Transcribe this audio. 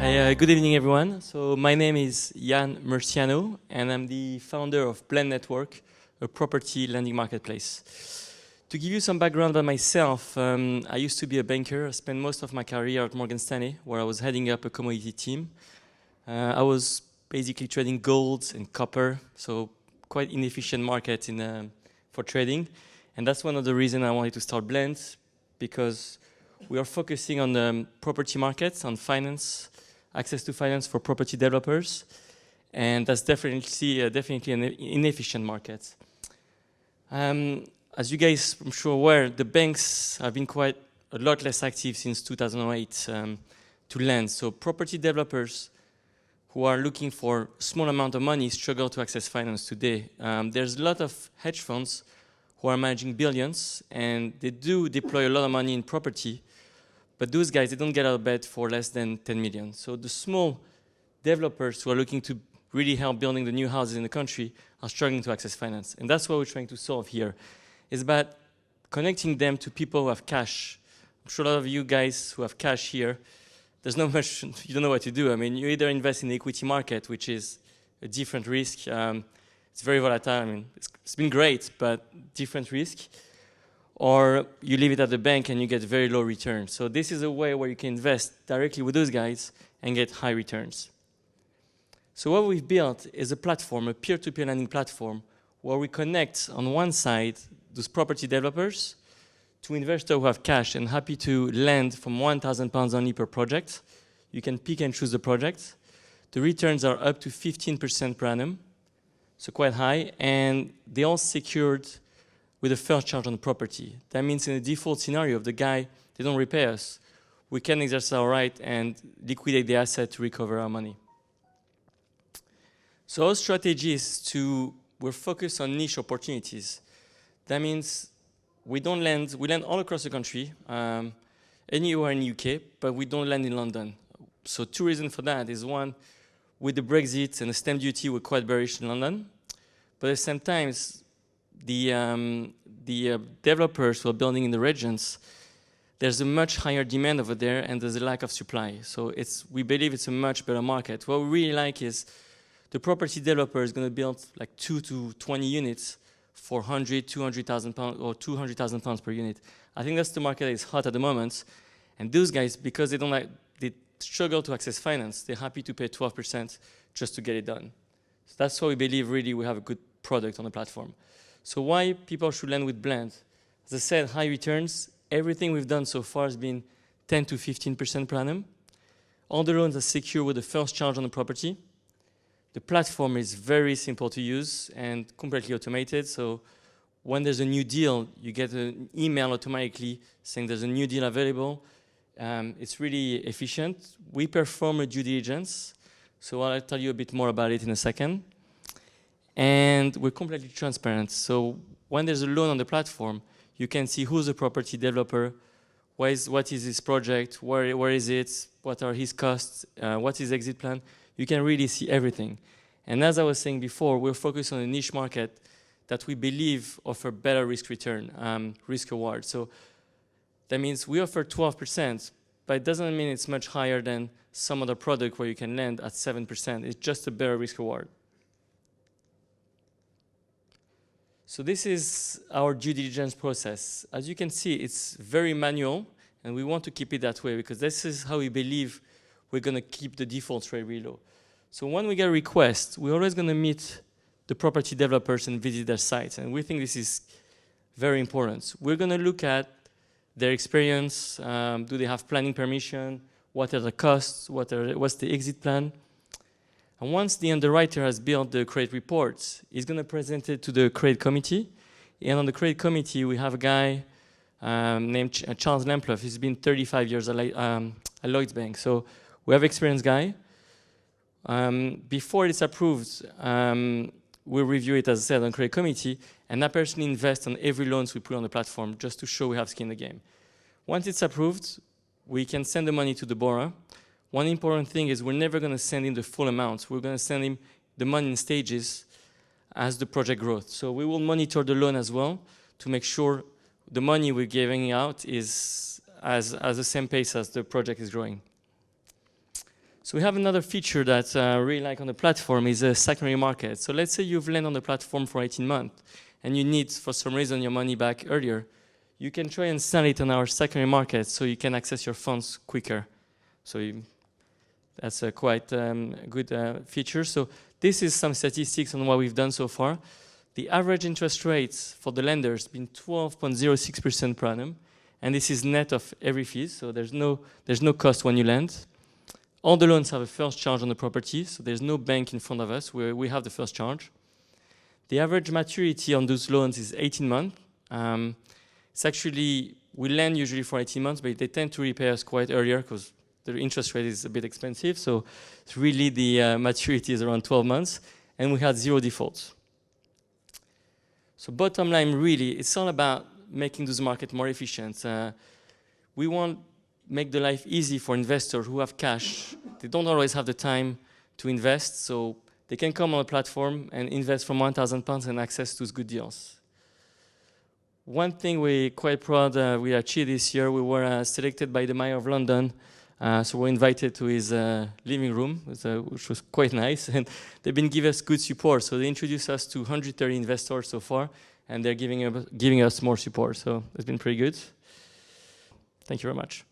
Hi, good evening, everyone. So my name is Yann Murciano, and I'm the founder of Blend Network, a property lending marketplace. To give you some background about myself, I used to be a banker. I spent most of my career at Morgan Stanley, where I was heading up a commodity team. I was basically trading gold and copper, so quite inefficient market for trading. And that's one of the reasons I wanted to start Blend, because we are focusing on the property markets, on finance, access to finance for property developers, and that's definitely an inefficient market. As you guys, I'm sure, aware, the banks have been quite a lot less active since 2008 to lend. So property developers who are looking for a small amount of money struggle to access finance today. There's a lot of hedge funds who are managing billions, and they do deploy a lot of money in property, but those guys, they don't get out of bed for less than 10 million. So the small developers who are looking to really help building the new houses in the country are struggling to access finance. And that's what we're trying to solve here. It's about connecting them to people who have cash. I'm sure a lot of you guys who have cash here, there's not much, you don't know what to do. I mean, you either invest in the equity market, which is a different risk. It's very volatile. I mean, it's been great, but different risk. Or you leave it at the bank and you get very low returns. So this is a way where you can invest directly with those guys and get high returns. So what we've built is a platform, a peer-to-peer lending platform, where we connect on one side those property developers to investors who have cash and happy to lend from £1,000 only per project. You can pick and choose the project. The returns are up to 15% per annum, so quite high, and they all secured with a first charge on the property. That means in a default scenario, if the guy, they don't repay us, we can exercise our right and liquidate the asset to recover our money. So our strategy is we're focused on niche opportunities. That means we lend all across the country, anywhere in the UK, but we don't lend in London. So two reasons for that is one, with the Brexit and the stamp duty, we're quite bearish in London, but at the same time, the developers who are building in the regions, there's a much higher demand over there and there's a lack of supply. So we believe it's a much better market. What we really like is the property developer is going to build like 2 to 20 units for 100, 200,000 pounds or 200,000 pounds per unit. I think that's the market that is hot at the moment. And those guys, because they struggle to access finance, they're happy to pay 12% just to get it done. So that's why we believe really we have a good product on the platform. So why people should lend with Blend? As I said, high returns. Everything we've done so far has been 10 to 15% per annum. All the loans are secure with the first charge on the property. The platform is very simple to use and completely automated. So when there's a new deal, you get an email automatically saying there's a new deal available. It's really efficient. We perform a due diligence. So I'll tell you a bit more about it in a second. And we're completely transparent. So when there's a loan on the platform, you can see who's the property developer, what is his project, where is it, what are his costs, what's his exit plan. You can really see everything. And as I was saying before, we're focused on a niche market that we believe offer better risk return, risk reward. So that means we offer 12%, but it doesn't mean it's much higher than some other product where you can lend at 7%. It's just a better risk reward. So this is our due diligence process. As you can see, it's very manual, and we want to keep it that way because this is how we believe we're going to keep the default rate really low. So when we get a request, we're always going to meet the property developers and visit their sites, and we think this is very important. We're going to look at their experience. Do they have planning permission? What are the costs? What's the exit plan? And once the underwriter has built the credit report, he's going to present it to the credit committee. And on the credit committee, we have a guy named Charles Lamplough. He's been 35 years at Lloyds Bank. So we have an experienced guy. Before it's approved, we'll review it, as I said, on credit committee. And that person invests on every loan we put on the platform just to show we have skin in the game. Once it's approved, we can send the money to the borrower. One important thing is we're never going to send him the full amount. We're going to send him the money in stages as the project grows. So we will monitor the loan as well to make sure the money we're giving out is as the same pace as the project is growing. So we have another feature that I really like on the platform is a secondary market. So let's say you've landed on the platform for 18 months and you need, for some reason, your money back earlier. You can try and sell it on our secondary market so you can access your funds quicker. So that's a quite good feature. So this is some statistics on what we've done so far. The average interest rates for the lenders have been 12.06% per annum. And this is net of every fee, so there's no cost when you lend. All the loans have a first charge on the property, so there's no bank in front of us. We have the first charge. The average maturity on those loans is 18 months. It's actually, we lend usually for 18 months, but they tend to repay us quite earlier because the interest rate is a bit expensive. So it's really the maturity is around 12 months, and we had 0 defaults. So bottom line, really, it's all about making those markets more efficient. We want make the life easy for investors who have cash. They don't always have the time to invest, so they can come on a platform and invest from £1,000 and access those good deals. One thing we're quite proud we achieved this year, we were selected by the Mayor of London, so we're invited to his living room, which was quite nice, and they've been giving us good support. So they introduced us to 130 investors so far, and they're giving us more support, so it's been pretty good. Thank you very much.